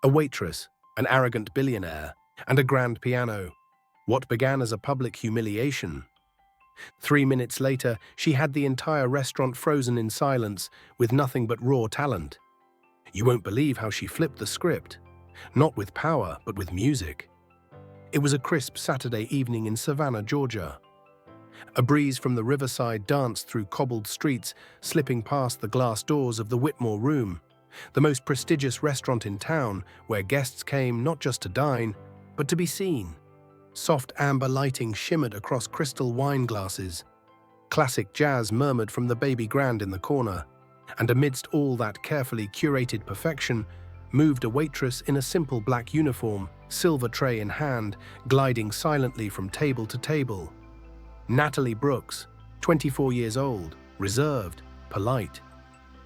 A waitress, an arrogant billionaire, and a grand piano. What began as a public humiliation. 3 minutes later, she had the entire restaurant frozen in silence with nothing but raw talent. You won't believe how she flipped the script. Not with power, but with music. It was a crisp Saturday evening in Savannah, Georgia. A breeze from the riverside danced through cobbled streets, slipping past the glass doors of the Whitmore Room, the most prestigious restaurant in town where guests came not just to dine, but to be seen. Soft amber lighting shimmered across crystal wine glasses. Classic jazz murmured from the baby grand in the corner, and amidst all that carefully curated perfection, moved a waitress in a simple black uniform, silver tray in hand, gliding silently from table to table. Natalie Brooks, 24 years old, reserved, polite.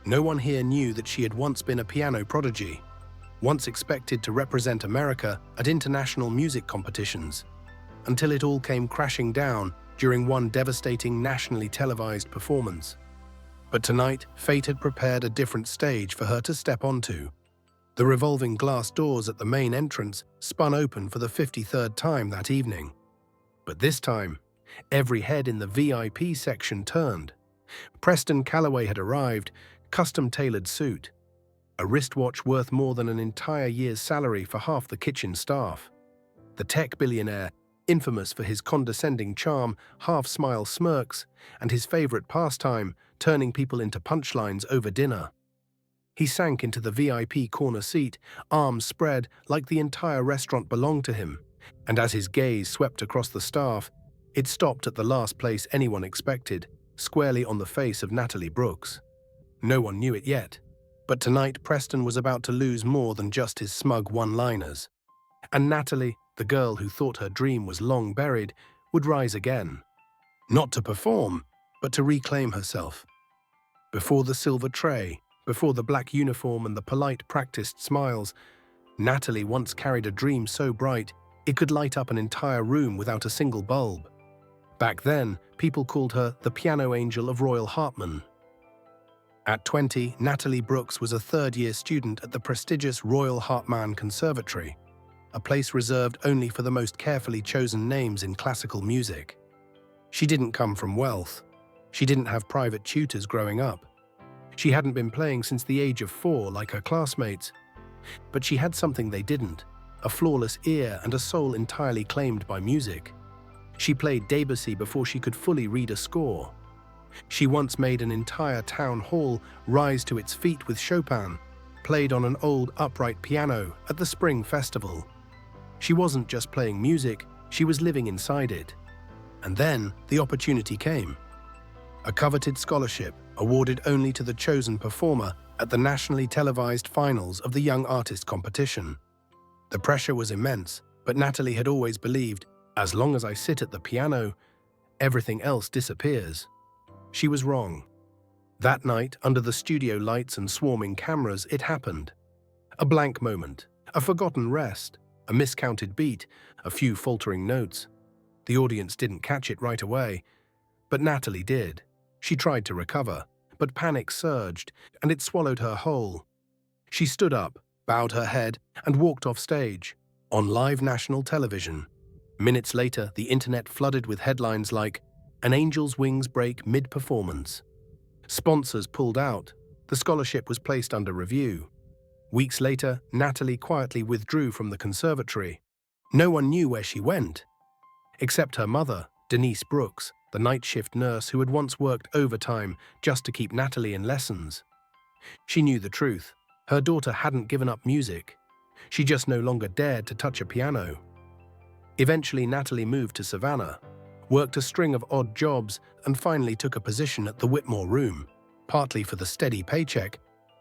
No one here knew that she had once been a piano prodigy, once expected to represent America at international music competitions, until it all came crashing down during one devastating nationally televised performance. But tonight, fate had prepared a different stage for her to step onto. The revolving glass doors at the main entrance spun open for the 53rd time that evening. But this time, every head in the VIP section turned. Preston Calloway had arrived, custom-tailored suit, a wristwatch worth more than an entire year's salary for half the kitchen staff. The tech billionaire, infamous for his condescending charm, half-smile smirks, and his favorite pastime, turning people into punchlines over dinner. He sank into the VIP corner seat, arms spread like the entire restaurant belonged to him, and as his gaze swept across the staff, it stopped at the last place anyone expected, squarely on the face of Natalie Brooks. No one knew it yet, but tonight Preston was about to lose more than just his smug one-liners. And Natalie, the girl who thought her dream was long buried, would rise again. Not to perform, but to reclaim herself. Before the silver tray, before the black uniform and the polite, practiced smiles, Natalie once carried a dream so bright it could light up an entire room without a single bulb. Back then, people called her the piano angel of Royal Hartman. At 20, Natalie Brooks was a third-year student at the prestigious Royal Hartman Conservatory, a place reserved only for the most carefully chosen names in classical music. She didn't come from wealth. She didn't have private tutors growing up. She hadn't been playing since the age of 4 like her classmates. But she had something they didn't, a flawless ear and a soul entirely claimed by music. She played Debussy before she could fully read a score. She once made an entire town hall rise to its feet with Chopin, played on an old upright piano at the Spring Festival. She wasn't just playing music, she was living inside it. And then the opportunity came. A coveted scholarship awarded only to the chosen performer at the nationally televised finals of the Young Artist competition. The pressure was immense, but Natalie had always believed, as long as I sit at the piano, everything else disappears. She was wrong. That night, under the studio lights and swarming cameras, it happened. A blank moment, a forgotten rest, a miscounted beat, a few faltering notes. The audience didn't catch it right away, but Natalie did. She tried to recover, but panic surged, and it swallowed her whole. She stood up, bowed her head, and walked off stage, on live national television. Minutes later, the internet flooded with headlines like, "An angel's wings break mid-performance." Sponsors pulled out. The scholarship was placed under review. Weeks later, Natalie quietly withdrew from the conservatory. No one knew where she went, except her mother, Denise Brooks, the night shift nurse who had once worked overtime just to keep Natalie in lessons. She knew the truth. Her daughter hadn't given up music. She just no longer dared to touch a piano. Eventually, Natalie moved to Savannah, worked a string of odd jobs, and finally took a position at the Whitmore Room, partly for the steady paycheck,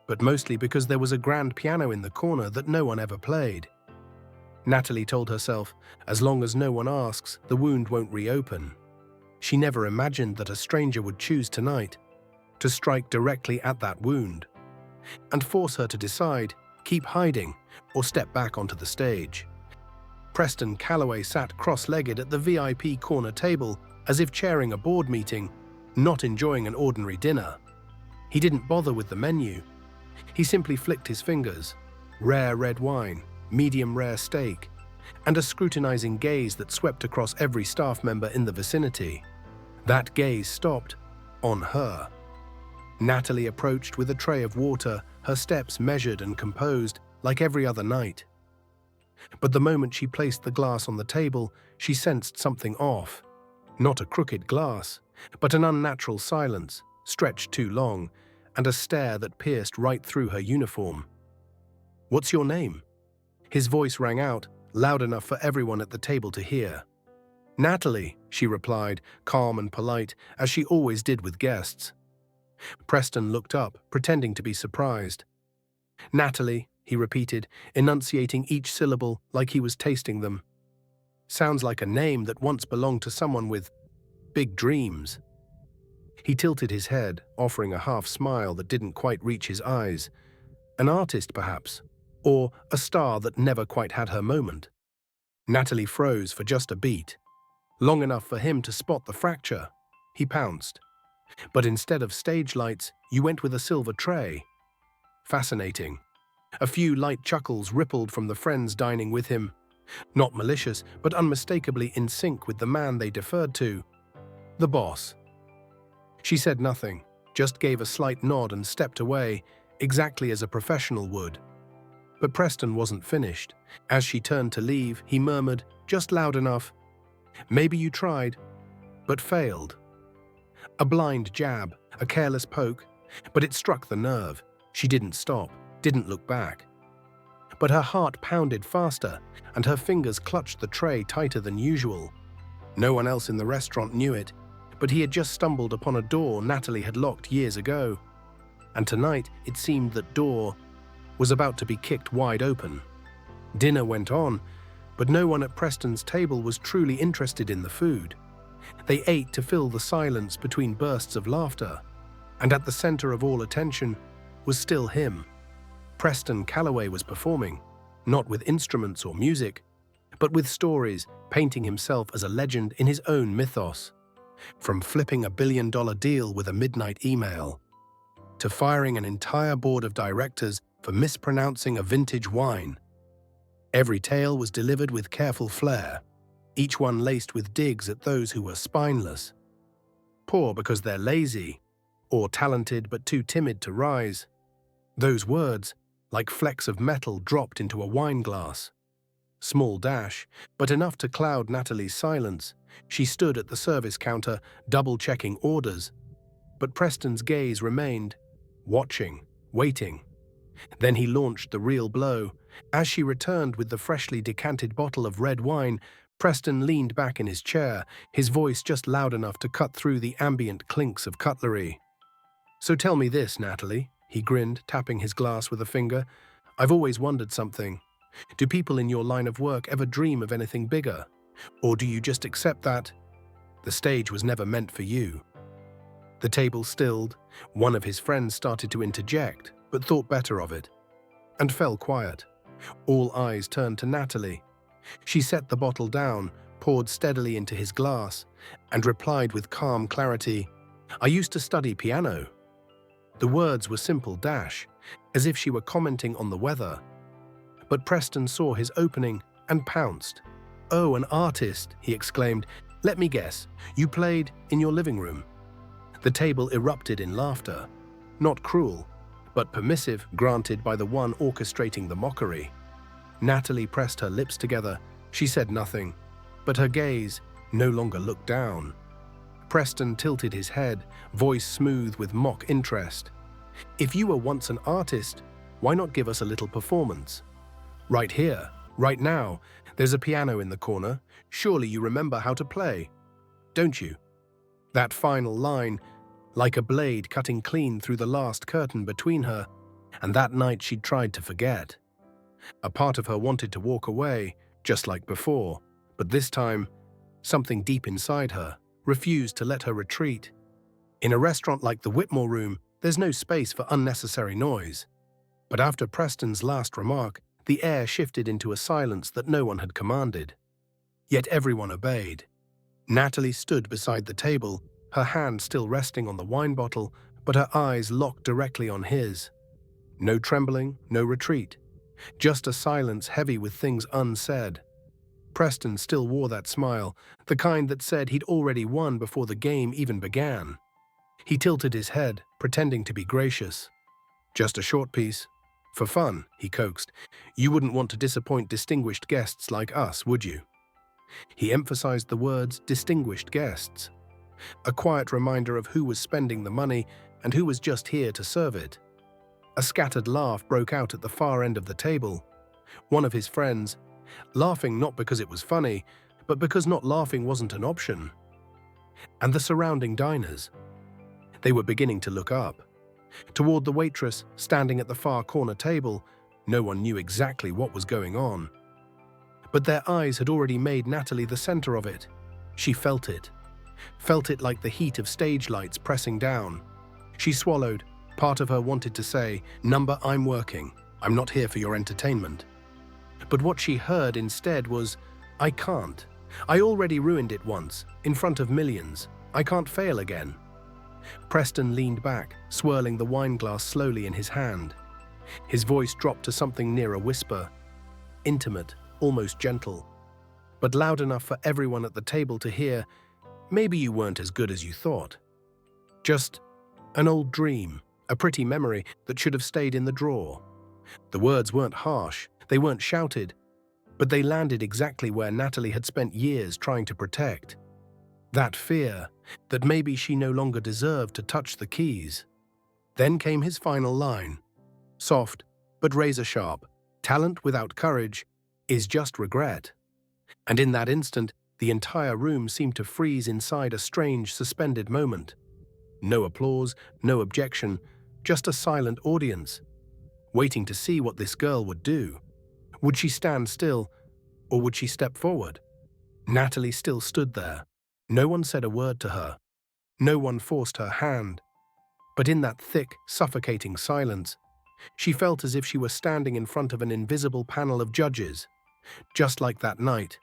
but mostly because there was a grand piano in the corner that no one ever played. Natalie told herself, as long as no one asks, the wound won't reopen. She never imagined that a stranger would choose tonight to strike directly at that wound and force her to decide, keep hiding or step back onto the stage. Preston Calloway sat cross-legged at the VIP corner table as if chairing a board meeting, not enjoying an ordinary dinner. He didn't bother with the menu. He simply flicked his fingers. rare red wine, medium rare steak, and a scrutinizing gaze that swept across every staff member in the vicinity. That gaze stopped on her. Natalie approached with a tray of water, her steps measured and composed, like every other night. But the moment she placed the glass on the table, she sensed something off. Not a crooked glass, but an unnatural silence, stretched too long, and a stare that pierced right through her uniform. "What's your name?" His voice rang out, loud enough for everyone at the table to hear. "Natalie," she replied, calm and polite, as she always did with guests. Preston looked up, pretending to be surprised. "Natalie," he repeated, enunciating each syllable like he was tasting them. "Sounds like a name that once belonged to someone with big dreams." He tilted his head, offering a half smile that didn't quite reach his eyes. An artist, perhaps, or a star that never quite had her moment. Natalie froze for just a beat, long enough for him to spot the fracture. He pounced. "But instead of stage lights, you went with a silver tray." Fascinating. A few light chuckles rippled from the friends dining with him. Not malicious, but unmistakably in sync with the man they deferred to. The boss. She said nothing, just gave a slight nod and stepped away, exactly as a professional would. But Preston wasn't finished. As she turned to leave, he murmured, just loud enough, "Maybe you tried, but failed." A blind jab, a careless poke, but it struck the nerve. She didn't stop, didn't look back. But her heart pounded faster, and her fingers clutched the tray tighter than usual. No one else in the restaurant knew it, but he had just stumbled upon a door Natalie had locked years ago. And tonight, it seemed that door was about to be kicked wide open. Dinner went on, but no one at Preston's table was truly interested in the food. They ate to fill the silence between bursts of laughter, and at the center of all attention was still him. Preston Calloway was performing, not with instruments or music, but with stories, painting himself as a legend in his own mythos. From flipping a billion-dollar deal with a midnight email, to firing an entire board of directors for mispronouncing a vintage wine. Every tale was delivered with careful flair, each one laced with digs at those who were spineless. Poor because they're lazy, or talented but too timid to rise. Those words, like flecks of metal dropped into a wine glass. Small dash, but enough to cloud Natalie's silence. She stood at the service counter, double-checking orders. But Preston's gaze remained, watching, waiting. Then he launched the real blow. As she returned with the freshly decanted bottle of red wine, Preston leaned back in his chair, his voice just loud enough to cut through the ambient clinks of cutlery. "So tell me this, Natalie," he grinned, tapping his glass with a finger. "I've always wondered something. Do people in your line of work ever dream of anything bigger? Or do you just accept that the stage was never meant for you?" The table stilled. One of his friends started to interject, but thought better of it, and fell quiet. All eyes turned to Natalie. She set the bottle down, poured steadily into his glass, and replied with calm clarity, "I used to study piano." The words were simple dash, as if she were commenting on the weather. But Preston saw his opening and pounced. "Oh, an artist," he exclaimed. "Let me guess, you played in your living room?" The table erupted in laughter. Not cruel, but permissive, granted by the one orchestrating the mockery. Natalie pressed her lips together. She said nothing, but her gaze no longer looked down. Preston tilted his head, voice smooth with mock interest. "If you were once an artist, why not give us a little performance? Right here, right now, there's a piano in the corner. Surely you remember how to play, don't you?" That final line, like a blade cutting clean through the last curtain between her, and that night she'd tried to forget. A part of her wanted to walk away, just like before, but this time, something deep inside her refused to let her retreat. In a restaurant like the Whitmore Room, there's no space for unnecessary noise. But after Preston's last remark, the air shifted into a silence that no one had commanded. Yet everyone obeyed. Natalie stood beside the table, her hand still resting on the wine bottle, but her eyes locked directly on his. No trembling, no retreat. Just a silence heavy with things unsaid. Preston still wore that smile, the kind that said he'd already won before the game even began. He tilted his head, pretending to be gracious. "Just a short piece. For fun," he coaxed. "You wouldn't want to disappoint distinguished guests like us, would you?" He emphasized the words distinguished guests, a quiet reminder of who was spending the money and who was just here to serve it. A scattered laugh broke out at the far end of the table. One of his friends, laughing not because it was funny, but because not laughing wasn't an option. And the surrounding diners. They were beginning to look up. Toward the waitress, standing at the far corner table, no one knew exactly what was going on. But their eyes had already made Natalie the center of it. She felt it. Felt it like the heat of stage lights pressing down. She swallowed. Part of her wanted to say, "Number, I'm working. I'm not here for your entertainment." But what she heard instead was, "I can't. I already ruined it once, in front of millions. I can't fail again." Preston leaned back, swirling the wine glass slowly in his hand. His voice dropped to something near a whisper, intimate, almost gentle, but loud enough for everyone at the table to hear. "Maybe you weren't as good as you thought. Just an old dream, a pretty memory that should have stayed in the drawer." The words weren't harsh, they weren't shouted, but they landed exactly where Natalie had spent years trying to protect. That fear that maybe she no longer deserved to touch the keys. Then came his final line. Soft, but razor-sharp. "Talent without courage is just regret." And in that instant, the entire room seemed to freeze inside a strange, suspended moment. No applause, no objection, just a silent audience, waiting to see what this girl would do. Would she stand still, or would she step forward? Natalie still stood there. No one said a word to her. No one forced her hand. But in that thick, suffocating silence, she felt as if she were standing in front of an invisible panel of judges. Just like that night,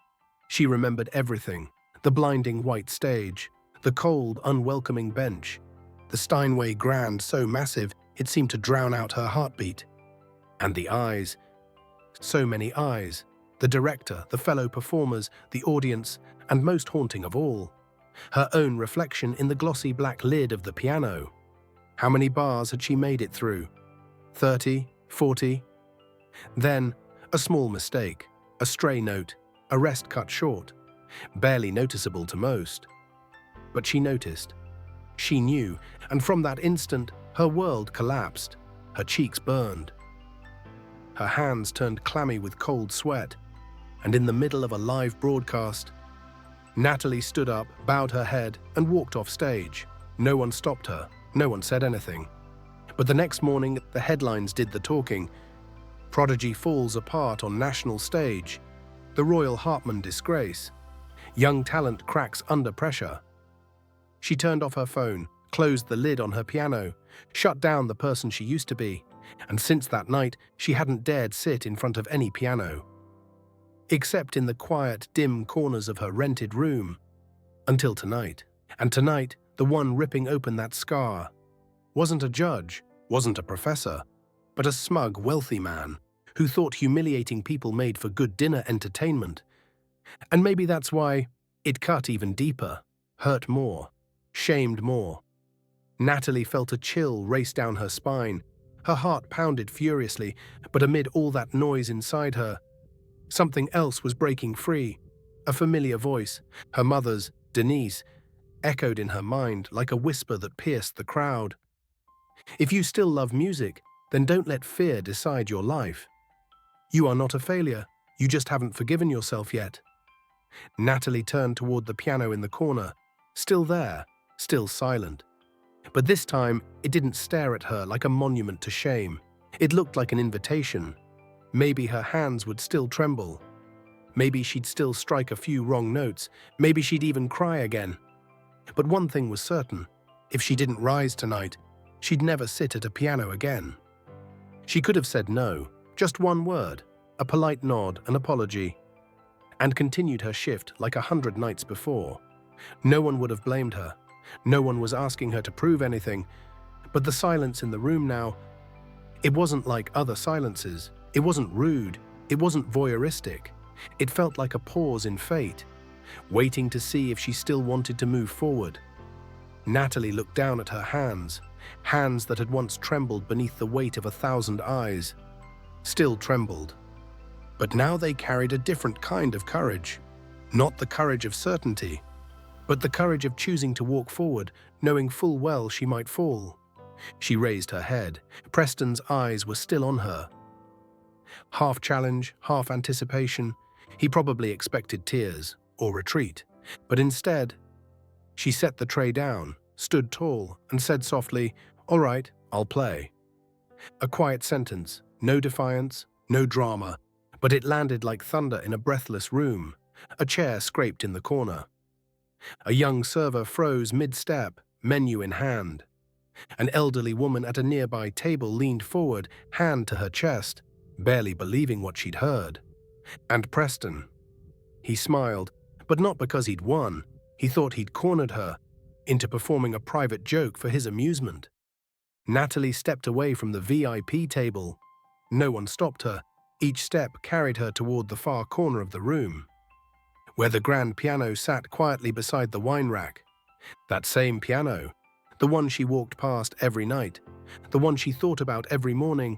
she remembered everything: the blinding white stage, the cold, unwelcoming bench, the Steinway Grand so massive it seemed to drown out her heartbeat. And the eyes, so many eyes, the director, the fellow performers, the audience, and most haunting of all, her own reflection in the glossy black lid of the piano. How many bars had she made it through? 30, 40? Then, a small mistake, a stray note, a rest cut short, barely noticeable to most. But she noticed. She knew, and from that instant, her world collapsed. Her cheeks burned. Her hands turned clammy with cold sweat, and in the middle of a live broadcast, Natalie stood up, bowed her head, and walked off stage. No one stopped her. No one said anything. But the next morning, the headlines did the talking. Prodigy falls apart on national stage. The Royal Hartman disgrace. Young talent cracks under pressure. She turned off her phone, closed the lid on her piano, shut down the person she used to be, and since that night, she hadn't dared sit in front of any piano. Except in the quiet, dim corners of her rented room. Until tonight. And tonight, the one ripping open that scar wasn't a judge, wasn't a professor, but a smug, wealthy man who thought humiliating people made for good dinner entertainment. And maybe that's why it cut even deeper, hurt more, shamed more. Natalie felt a chill race down her spine. Her heart pounded furiously, but amid all that noise inside her, something else was breaking free. A familiar voice, her mother's, Denise, echoed in her mind like a whisper that pierced the crowd. "If you still love music, then don't let fear decide your life. You are not a failure, you just haven't forgiven yourself yet." Natalie turned toward the piano in the corner, still there, still silent. But this time, it didn't stare at her like a monument to shame. It looked like an invitation. Maybe her hands would still tremble. Maybe she'd still strike a few wrong notes. Maybe she'd even cry again. But one thing was certain. If she didn't rise tonight, she'd never sit at a piano again. She could have said no, just one word, a polite nod, an apology, and continued her shift like 100 nights before. No one would have blamed her. No one was asking her to prove anything. But the silence in the room now, it wasn't like other silences. It wasn't rude, it wasn't voyeuristic. It felt like a pause in fate, waiting to see if she still wanted to move forward. Natalie looked down at her hands, hands that had once trembled beneath the weight of 1,000 eyes. Still trembled. But now they carried a different kind of courage. Not the courage of certainty, but the courage of choosing to walk forward, knowing full well she might fall. She raised her head. Preston's eyes were still on her. Half challenge, half anticipation. He probably expected tears or retreat, but instead, she set the tray down, stood tall, and said softly, "All right, I'll play." A quiet sentence, no defiance, no drama, but it landed like thunder in a breathless room. A chair scraped in the corner. A young server froze mid-step, menu in hand. An elderly woman at a nearby table leaned forward, hand to her chest, barely believing what she'd heard. And Preston. He smiled, but not because he'd won. He thought he'd cornered her into performing a private joke for his amusement. Natalie stepped away from the VIP table. No one stopped her. Each step carried her toward the far corner of the room, where the grand piano sat quietly beside the wine rack. That same piano, the one she walked past every night, the one she thought about every morning,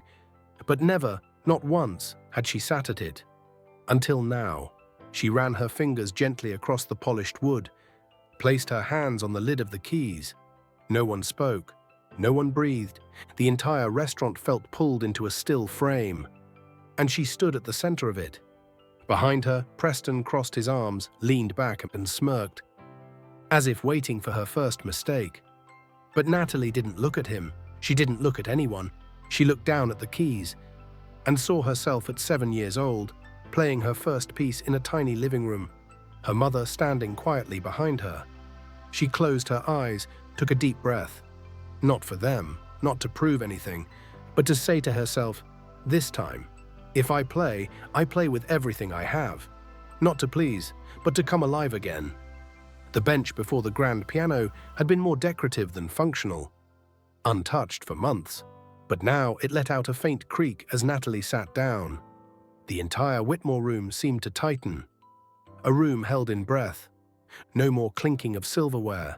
but never, not once, had she sat at it. Until now. She ran her fingers gently across the polished wood, placed her hands on the lid of the keys. No one spoke. No one breathed. The entire restaurant felt pulled into a still frame. And she stood at the center of it. Behind her, Preston crossed his arms, leaned back and smirked, as if waiting for her first mistake. But Natalie didn't look at him. She didn't look at anyone. She looked down at the keys and saw herself at 7 years old, playing her first piece in a tiny living room, her mother standing quietly behind her. She closed her eyes, took a deep breath. Not for them, not to prove anything, but to say to herself, "This time, if I play with everything I have. Not to please, but to come alive again." The bench before the grand piano had been more decorative than functional, untouched for months, but now it let out a faint creak as Natalie sat down. The entire Whitmore room seemed to tighten. A room held in breath. No more clinking of silverware.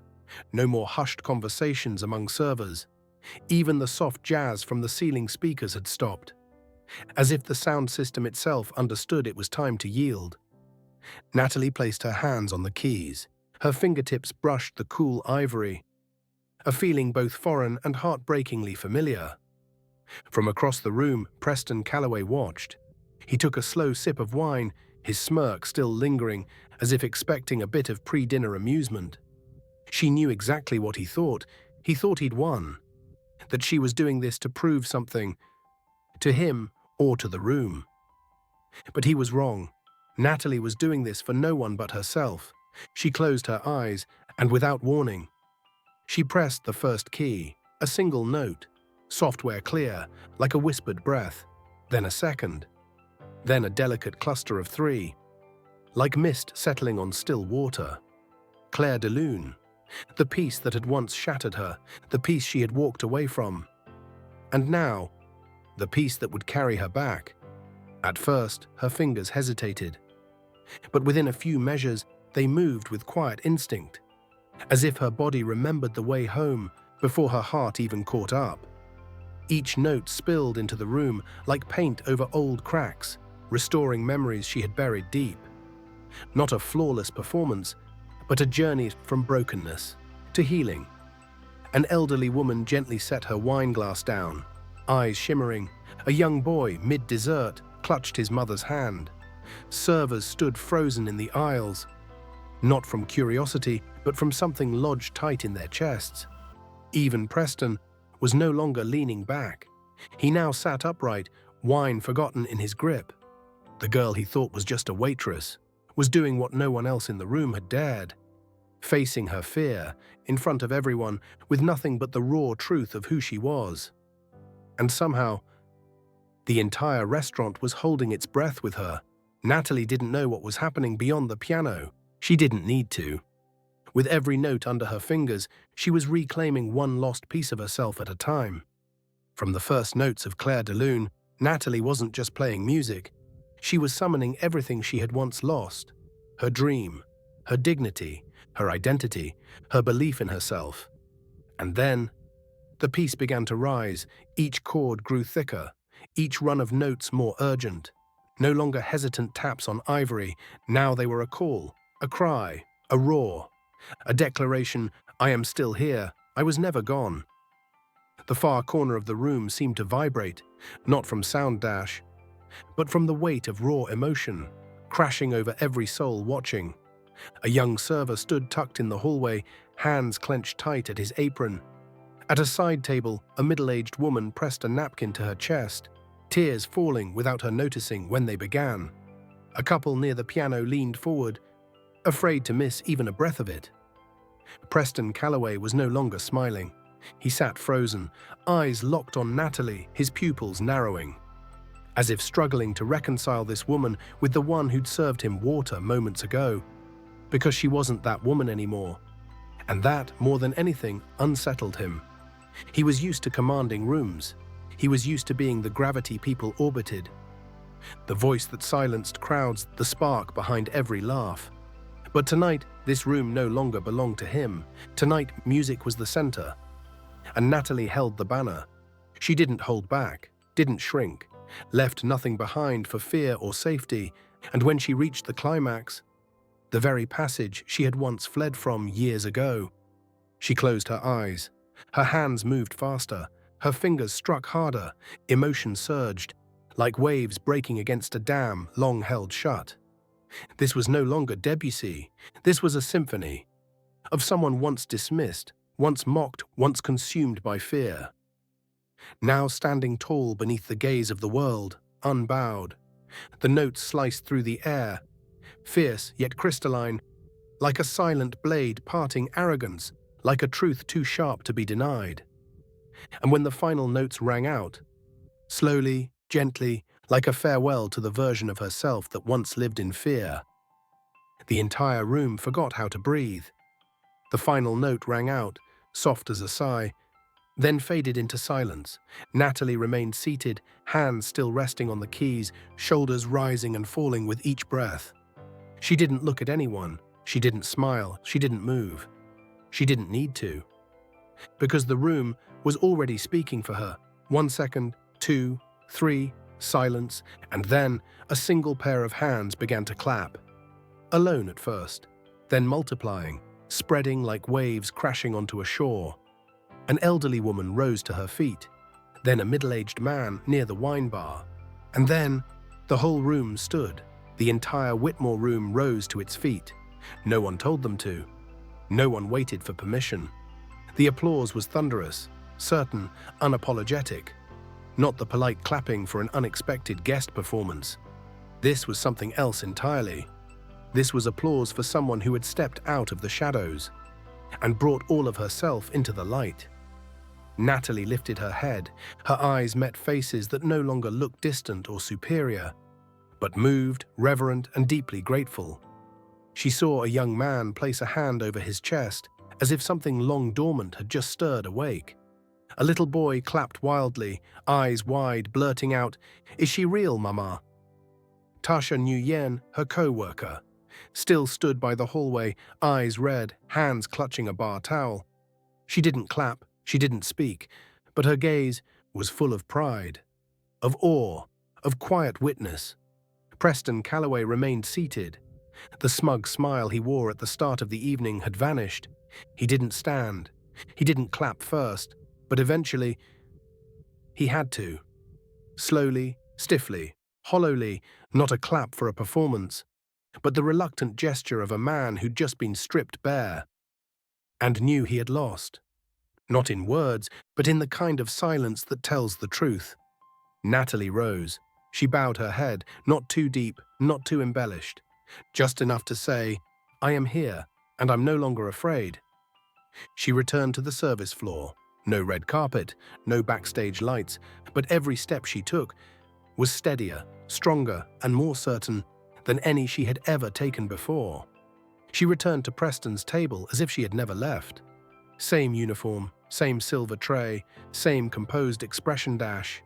No more hushed conversations among servers. Even the soft jazz from the ceiling speakers had stopped, as if the sound system itself understood it was time to yield. Natalie placed her hands on the keys. Her fingertips brushed the cool ivory, a feeling both foreign and heartbreakingly familiar. From across the room, Preston Calloway watched. He took a slow sip of wine, his smirk still lingering, as if expecting a bit of pre-dinner amusement. She knew exactly what he thought. He thought he'd won, that she was doing this to prove something, to him or to the room. But he was wrong. Natalie was doing this for no one but herself. She closed her eyes, and without warning, she pressed the first key, a single note, software clear, like a whispered breath, then a second, then a delicate cluster of 3, like mist settling on still water. Claire de Lune, the piece that had once shattered her, the piece she had walked away from. And now, the piece that would carry her back. At first, her fingers hesitated, but within a few measures, they moved with quiet instinct, as if her body remembered the way home before her heart even caught up. Each note spilled into the room like paint over old cracks, restoring memories she had buried deep. Not a flawless performance, but a journey from brokenness to healing. An elderly woman gently set her wine glass down, eyes shimmering. A young boy, mid-dessert, clutched his mother's hand. Servers stood frozen in the aisles, not from curiosity, but from something lodged tight in their chests. Even Preston was no longer leaning back. He now sat upright, wine forgotten in his grip. The girl he thought was just a waitress was doing what no one else in the room had dared, facing her fear in front of everyone with nothing but the raw truth of who she was. And somehow, the entire restaurant was holding its breath with her. Natalie didn't know what was happening beyond the piano. She didn't need to. With every note under her fingers, she was reclaiming one lost piece of herself at a time. From the first notes of Claire de Lune, Natalie wasn't just playing music. She was summoning everything she had once lost. Her dream, her dignity, her identity, her belief in herself. And then, the piece began to rise. Each chord grew thicker, each run of notes more urgent. No longer hesitant taps on ivory, now they were a call, a cry, a roar, a declaration, I am still here, I was never gone. The far corner of the room seemed to vibrate, not from sound dash, but from the weight of raw emotion, crashing over every soul watching. A young server stood tucked in the hallway, hands clenched tight at his apron. At a side table, a middle-aged woman pressed a napkin to her chest, tears falling without her noticing when they began. A couple near the piano leaned forward, afraid to miss even a breath of it. Preston Calloway was no longer smiling. He sat frozen, eyes locked on Natalie, his pupils narrowing, as if struggling to reconcile this woman with the one who'd served him water moments ago, because she wasn't that woman anymore. And that, more than anything, unsettled him. He was used to commanding rooms. He was used to being the gravity people orbited, the voice that silenced crowds, the spark behind every laugh. But tonight, this room no longer belonged to him. Tonight, music was the center. And Natalie held the banner. She didn't hold back, didn't shrink, left nothing behind for fear or safety. And when she reached the climax, the very passage she had once fled from years ago, she closed her eyes. Her hands moved faster. Her fingers struck harder. Emotion surged, like waves breaking against a dam long held shut. This was no longer Debussy. This was a symphony of someone once dismissed, once mocked, once consumed by fear. Now standing tall beneath the gaze of the world, unbowed. The notes sliced through the air, fierce yet crystalline, like a silent blade parting arrogance, like a truth too sharp to be denied. And when the final notes rang out, slowly, gently, like a farewell to the version of herself that once lived in fear, the entire room forgot how to breathe. The final note rang out, soft as a sigh, then faded into silence. Natalie remained seated, hands still resting on the keys, shoulders rising and falling with each breath. She didn't look at anyone. She didn't smile. She didn't move. She didn't need to, because the room was already speaking for her. 1 second, 2, 3, silence, and then a single pair of hands began to clap. Alone at first, then multiplying, spreading like waves crashing onto a shore. An elderly woman rose to her feet, then a middle-aged man near the wine bar. And then the whole room stood. The entire Whitmore room rose to its feet. No one told them to. No one waited for permission. The applause was thunderous, certain, unapologetic. Not the polite clapping for an unexpected guest performance. This was something else entirely. This was applause for someone who had stepped out of the shadows and brought all of herself into the light. Natalie lifted her head. Her eyes met faces that no longer looked distant or superior, but moved, reverent, and deeply grateful. She saw a young man place a hand over his chest, as if something long dormant had just stirred awake. A little boy clapped wildly, eyes wide, blurting out, "Is she real, Mama?" Tasha Nguyen, her co-worker, still stood by the hallway, eyes red, hands clutching a bar towel. She didn't clap, she didn't speak, but her gaze was full of pride, of awe, of quiet witness. Preston Calloway remained seated. The smug smile he wore at the start of the evening had vanished. He didn't stand. He didn't clap first, but eventually he had to. Slowly, stiffly, hollowly, not a clap for a performance, but the reluctant gesture of a man who'd just been stripped bare and knew he had lost. Not in words, but in the kind of silence that tells the truth. Natalie rose. She bowed her head, not too deep, not too embellished. Just enough to say, "I am here, and I'm no longer afraid." She returned to the service floor. No red carpet, no backstage lights, but every step she took was steadier, stronger, and more certain than any she had ever taken before. She returned to Preston's table as if she had never left. Same uniform, same silver tray, same composed expression dash.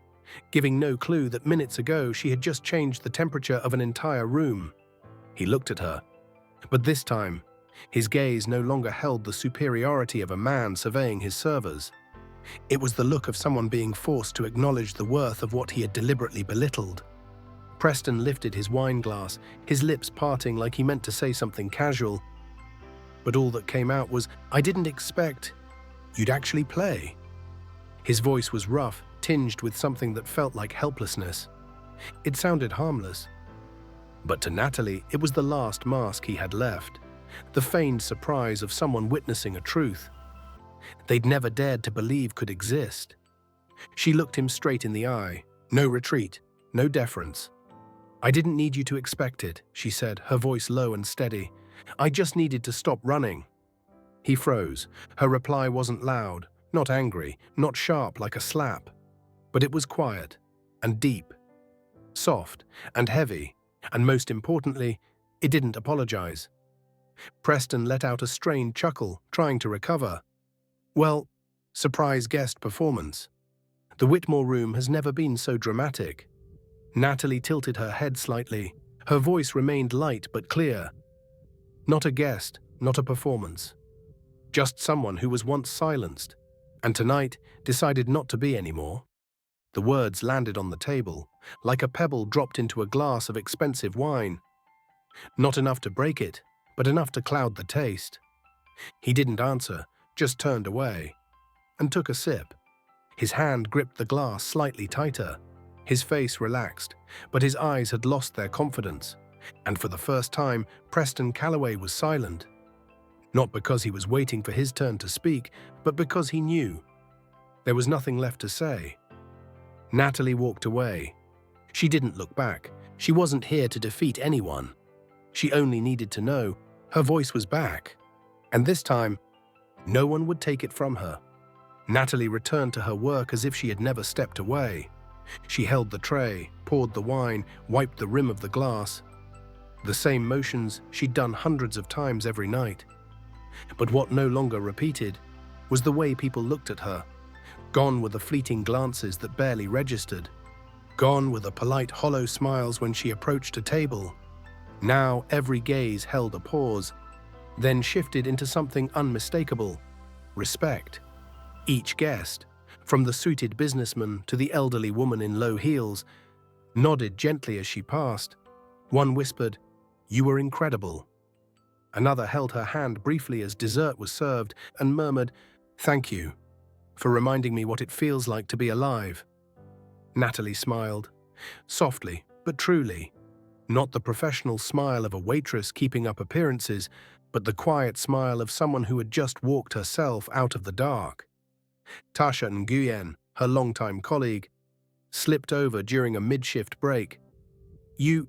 giving no clue that minutes ago she had just changed the temperature of an entire room. He looked at her, but this time, his gaze no longer held the superiority of a man surveying his servers. It was the look of someone being forced to acknowledge the worth of what he had deliberately belittled. Preston lifted his wine glass, his lips parting like he meant to say something casual, but all that came out was, "I didn't expect you'd actually play." His voice was rough, tinged with something that felt like helplessness. It sounded harmless, but to Natalie, it was the last mask he had left, the feigned surprise of someone witnessing a truth they'd never dared to believe could exist. She looked him straight in the eye. No retreat, no deference. "I didn't need you to expect it," she said, her voice low and steady. "I just needed to stop running." He froze. Her reply wasn't loud, not angry, not sharp like a slap. But it was quiet and deep, soft and heavy, and most importantly, it didn't apologize. Preston let out a strained chuckle, trying to recover. "Well, surprise guest performance. The Whitmore room has never been so dramatic." Natalie tilted her head slightly. Her voice remained light but clear. "Not a guest, not a performance. Just someone who was once silenced, and tonight decided not to be anymore." The words landed on the table, like a pebble dropped into a glass of expensive wine. Not enough to break it, but enough to cloud the taste. He didn't answer, just turned away, and took a sip. His hand gripped the glass slightly tighter. His face relaxed, but his eyes had lost their confidence. And for the first time, Preston Calloway was silent. Not because he was waiting for his turn to speak, but because he knew. There was nothing left to say. Natalie walked away. She didn't look back. She wasn't here to defeat anyone. She only needed to know her voice was back. And this time, no one would take it from her. Natalie returned to her work as if she had never stepped away. She held the tray, poured the wine, wiped the rim of the glass. The same motions she'd done hundreds of times every night. But what no longer repeated was the way people looked at her. Gone were the fleeting glances that barely registered. Gone were the polite, hollow smiles when she approached a table. Now every gaze held a pause, then shifted into something unmistakable: respect. Each guest, from the suited businessman to the elderly woman in low heels, nodded gently as she passed. One whispered, "You were incredible." Another held her hand briefly as dessert was served and murmured, "Thank you for reminding me what it feels like to be alive." Natalie smiled, softly but truly. Not the professional smile of a waitress keeping up appearances, but the quiet smile of someone who had just walked herself out of the dark. Tasha Nguyen, her longtime colleague, slipped over during a mid-shift break. "You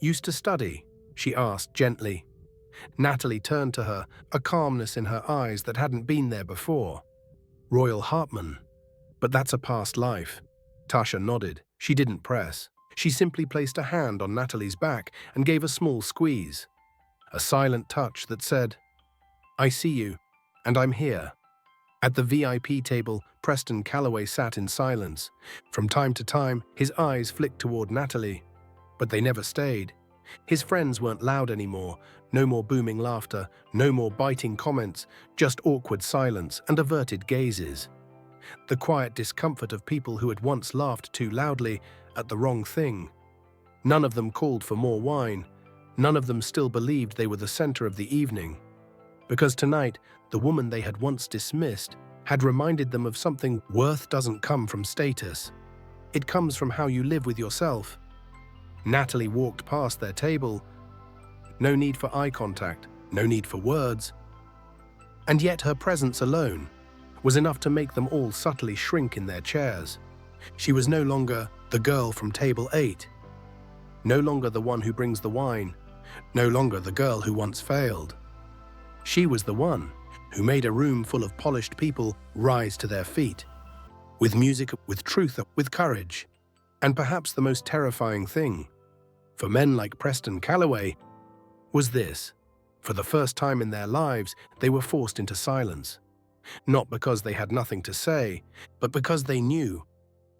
used to study?" she asked gently. Natalie turned to her, a calmness in her eyes that hadn't been there before. "Royal Hartman. But that's a past life." Tasha nodded. She didn't press. She simply placed a hand on Natalie's back and gave a small squeeze. A silent touch that said, "I see you, and I'm here." At the VIP table, Preston Calloway sat in silence. From time to time, his eyes flicked toward Natalie, but they never stayed. His friends weren't loud anymore. No more booming laughter, no more biting comments, just awkward silence and averted gazes. The quiet discomfort of people who had once laughed too loudly at the wrong thing. None of them called for more wine. None of them still believed they were the center of the evening. Because tonight, the woman they had once dismissed had reminded them of something. Worth doesn't come from status. It comes from how you live with yourself. Natalie walked past their table. No need for eye contact, no need for words. And yet her presence alone was enough to make them all subtly shrink in their chairs. She was no longer the girl from table 8. No longer the one who brings the wine. No longer the girl who once failed. She was the one who made a room full of polished people rise to their feet. With music, with truth, with courage. And perhaps the most terrifying thing, for men like Preston Calloway, was this. For the first time in their lives, they were forced into silence. Not because they had nothing to say, but because they knew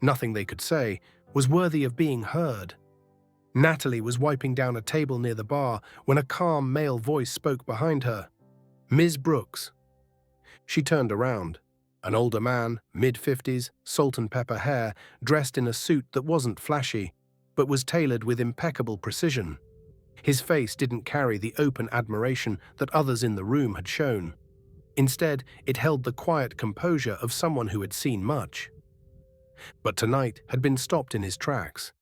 Nothing they could say was worthy of being heard. Natalie was wiping down a table near the bar when a calm male voice spoke behind her. "Ms. Brooks." She turned around. An older man, mid-50s, salt and pepper hair, dressed in a suit that wasn't flashy, but was tailored with impeccable precision. His face didn't carry the open admiration that others in the room had shown. Instead, it held the quiet composure of someone who had seen much. But tonight had been stopped in his tracks.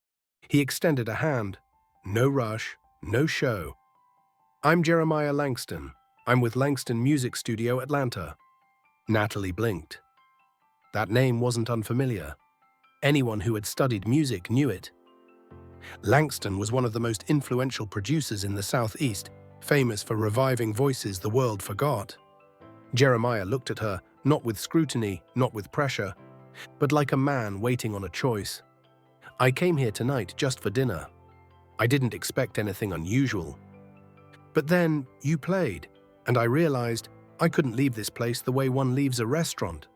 He extended a hand. No rush, no show. "I'm Jeremiah Langston. I'm with Langston Music Studio, Atlanta." Natalie blinked. That name wasn't unfamiliar. Anyone who had studied music knew it. Langston was one of the most influential producers in the Southeast, famous for reviving voices the world forgot. Jeremiah looked at her, not with scrutiny, not with pressure, but like a man waiting on a choice. "I came here tonight just for dinner. I didn't expect anything unusual. But then you played, and I realized I couldn't leave this place the way one leaves a restaurant."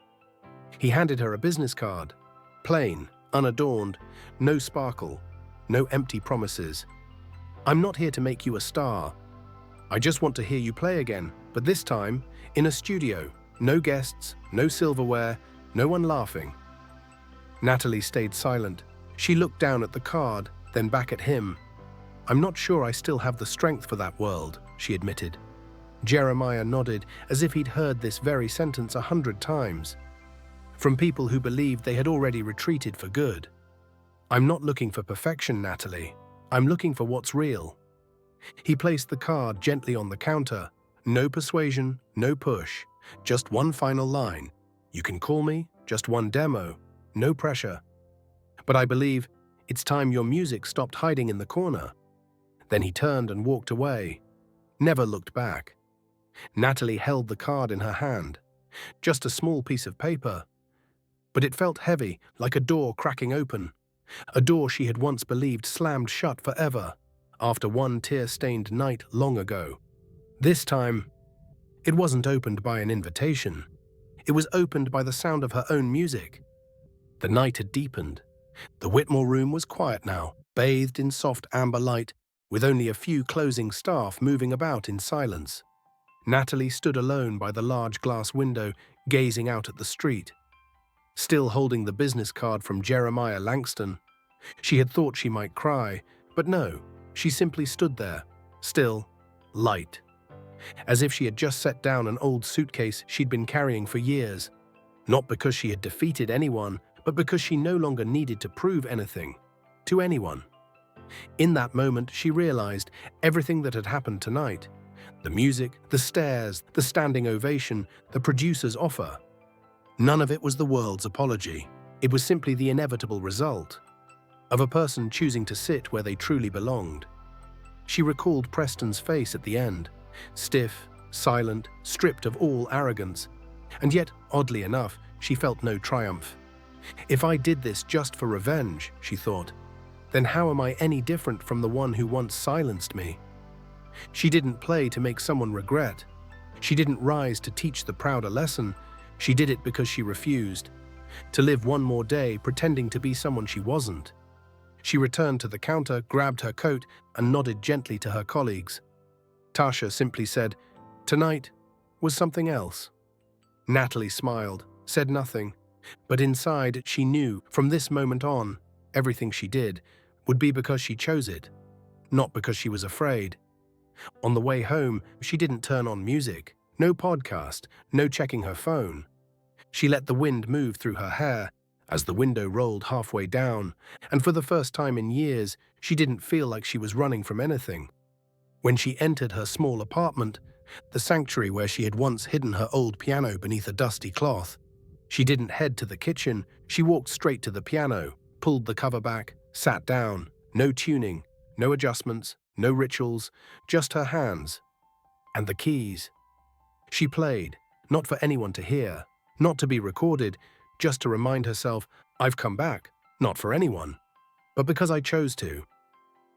He handed her a business card. Plain, unadorned, no sparkle, no empty promises. "I'm not here to make you a star. I just want to hear you play again, but this time in a studio. No guests, no silverware, no one laughing." Natalie stayed silent. She looked down at the card, then back at him. "I'm not sure I still have the strength for that world," she admitted. Jeremiah nodded, as if he'd heard this very sentence 100 times. From people who believed they had already retreated for good. "I'm not looking for perfection, Natalie. I'm looking for what's real." He placed the card gently on the counter. No persuasion, no push. Just one final line. "You can call me, just one demo. No pressure. But I believe it's time your music stopped hiding in the corner." Then he turned and walked away. Never looked back. Natalie held the card in her hand. Just a small piece of paper. But it felt heavy, like a door cracking open. A door she had once believed slammed shut forever, after one tear-stained night long ago. This time, it wasn't opened by an invitation. It was opened by the sound of her own music. The night had deepened. The Whitmore room was quiet now, bathed in soft amber light, with only a few closing staff moving about in silence. Natalie stood alone by the large glass window, gazing out at the street. Still holding the business card from Jeremiah Langston. She had thought she might cry, but no, she simply stood there, still, light. As if she had just set down an old suitcase she'd been carrying for years. Not because she had defeated anyone, but because she no longer needed to prove anything. To anyone. In that moment, she realized everything that had happened tonight. The music, the stares, the standing ovation, the producer's offer. None of it was the world's apology. It was simply the inevitable result of a person choosing to sit where they truly belonged. She recalled Preston's face at the end, stiff, silent, stripped of all arrogance. And yet, oddly enough, she felt no triumph. "If I did this just for revenge," she thought, "then how am I any different from the one who once silenced me?" She didn't play to make someone regret. She didn't rise to teach the proud a lesson. She did it because she refused to live one more day pretending to be someone she wasn't. She returned to the counter, grabbed her coat, and nodded gently to her colleagues. Tasha simply said, "Tonight was something else." Natalie smiled, said nothing, but inside she knew from this moment on, everything she did would be because she chose it, not because she was afraid. On the way home, she didn't turn on music, no podcast, no checking her phone. She let the wind move through her hair as the window rolled halfway down, and for the first time in years, she didn't feel like she was running from anything. When she entered her small apartment, the sanctuary where she had once hidden her old piano beneath a dusty cloth, she didn't head to the kitchen. She walked straight to the piano, pulled the cover back, sat down. No tuning, no adjustments, no rituals, just her hands. And the keys. She played, not for anyone to hear, not to be recorded, just to remind herself, I've come back, not for anyone, but because I chose to.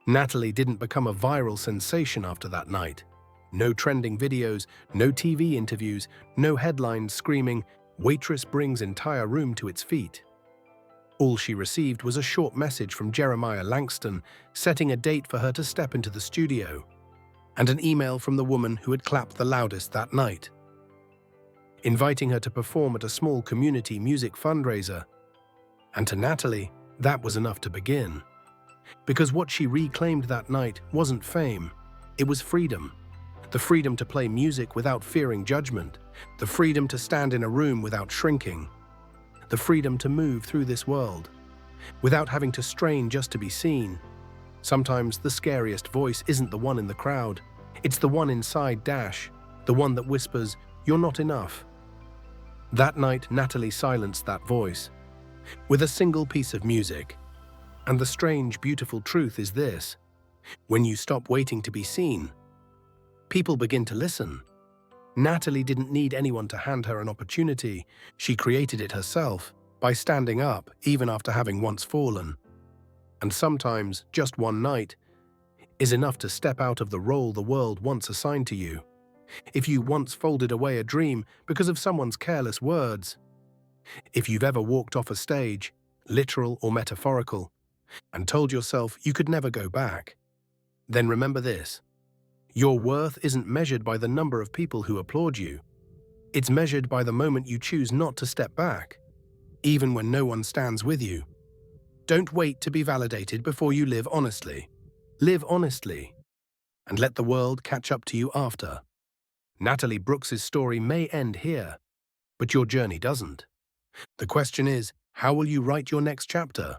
Natalie didn't become a viral sensation after that night. No trending videos, no TV interviews, no headlines screaming, "Waitress brings entire room to its feet." All she received was a short message from Jeremiah Langston setting a date for her to step into the studio, and an email from the woman who had clapped the loudest that night, inviting her to perform at a small community music fundraiser. And to Natalie, that was enough to begin. Because what she reclaimed that night wasn't fame, it was freedom. The freedom to play music without fearing judgment, the freedom to stand in a room without shrinking, the freedom to move through this world without having to strain just to be seen. Sometimes the scariest voice isn't the one in the crowd, it's the one inside Dash, the one that whispers, "You're not enough." That night, Natalie silenced that voice with a single piece of music. And the strange, beautiful truth is this: when you stop waiting to be seen, people begin to listen. Natalie didn't need anyone to hand her an opportunity. She created it herself by standing up even after having once fallen. And sometimes, just one night is enough to step out of the role the world once assigned to you. If you once folded away a dream because of someone's careless words, if you've ever walked off a stage, literal or metaphorical, and told yourself you could never go back, then remember this: your worth isn't measured by the number of people who applaud you. It's measured by the moment you choose not to step back, even when no one stands with you. Don't wait to be validated before you live honestly. Live honestly, and let the world catch up to you after. Natalie Brooks's story may end here, but your journey doesn't. The question is, how will you write your next chapter?